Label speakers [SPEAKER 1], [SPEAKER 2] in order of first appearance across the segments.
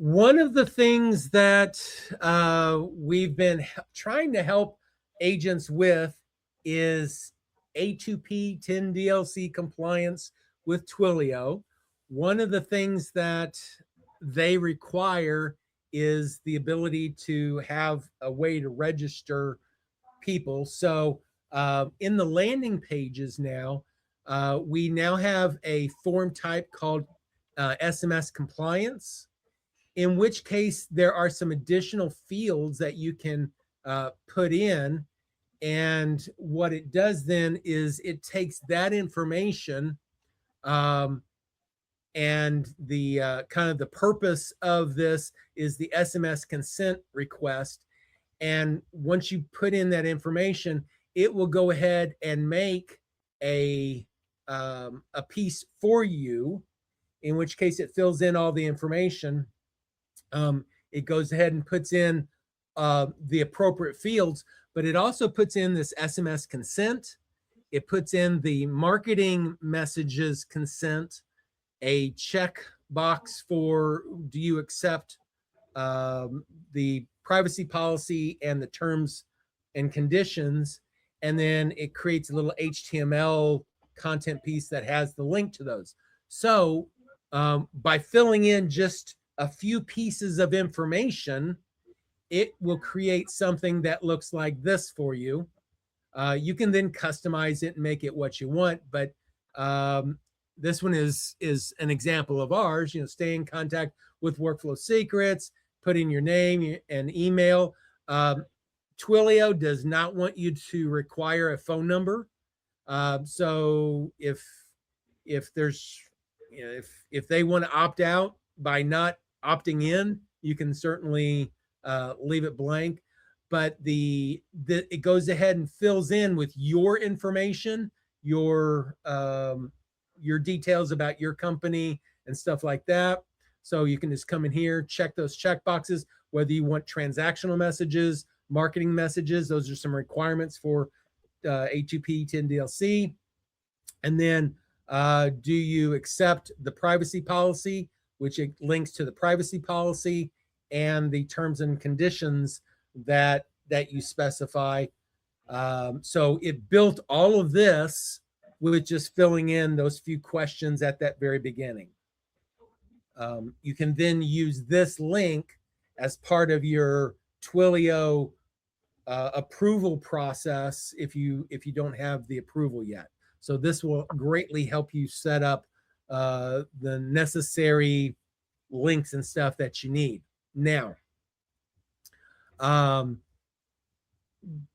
[SPEAKER 1] One of the things that we've been trying to help agents with is A2P 10DLC compliance with Twilio. One of the things that they require is the ability to have a way to register people. So in the landing pages now, we now have a form type called SMS compliance, in which case there are some additional fields that you can put in. And what it does then is it takes that information and the kind of the purpose of this is the SMS consent request. And once you put in that information, it will go ahead and make a piece for you, in which case it fills in all the information. It goes ahead and puts in the appropriate fields, but it also puts in this SMS consent. It puts in the marketing messages consent, a check box for do you accept the privacy policy and the terms and conditions, and then it creates a little HTML content piece that has the link to those. So by filling in just a few pieces of information, it will create something that looks like this for you. You can then customize it and make it what you want, but this one is an example of ours. You know, stay in contact with workflow secrets, put in your name and email. Twilio does not want you to require a phone number. So if there's, you know, if they want to opt out by not opting in, you can certainly leave it blank. But it goes ahead and fills in with your information, your details about your company and stuff like that. So you can just come in here, check those check boxes, whether you want transactional messages, marketing messages. Those are some requirements for A2P 10DLC. And then do you accept the privacy policy, which it links to the privacy policy and the terms and conditions that you specify. So it built all of this with just filling in those few questions at that very beginning. You can then use this link as part of your Twilio approval process if you don't have the approval yet. So this will greatly help you set up the necessary links and stuff that you need. Now,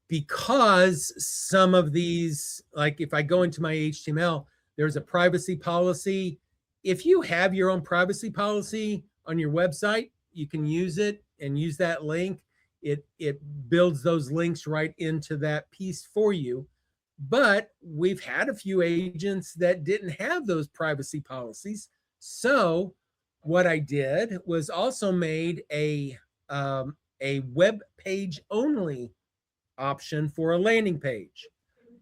[SPEAKER 1] because some of these, like if I go into my HTML, there's a privacy policy. If you have your own privacy policy on your website, you can use it and use that link. It builds those links right into that piece for you. But we've had a few agents that didn't have those privacy policies. So what I did was also made a web page only option for a landing page.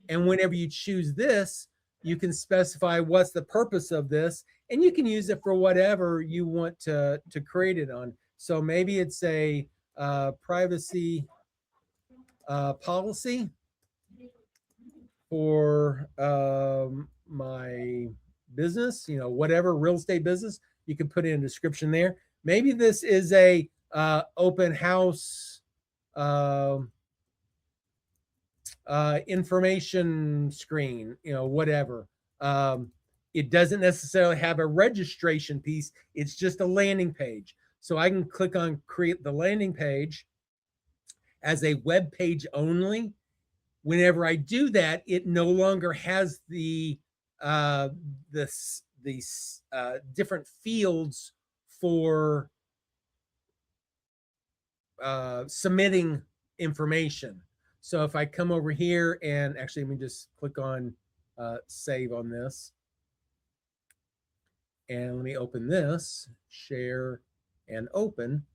[SPEAKER 1] And whenever you choose this, you can specify what's the purpose of this, and you can use it for whatever you want to create it on. So maybe it's a privacy policy for my business, you know, whatever real estate business, you can put in a description there. Maybe this is a open house information screen, you know, whatever. It doesn't necessarily have a registration piece. It's just a landing page. So I can click on create the landing page as a web page only. Whenever I do that, it no longer has the different fields for submitting information. So if I come over here and actually, let me just click on save on this. And let me open this, share and open.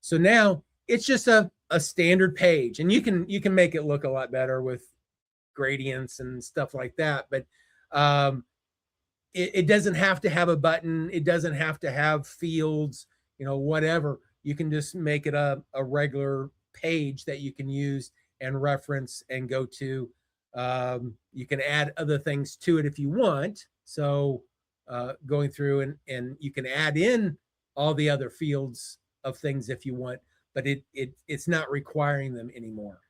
[SPEAKER 1] So now it's just a standard page, and you can make it look a lot better with gradients and stuff like that. But it doesn't have to have a button. It doesn't have to have fields. whatever. You can just make it a regular page that you can use and reference and go to. You can add other things to it if you want. So going through and you can add in all the other fields of things if you want, but it's not requiring them anymore.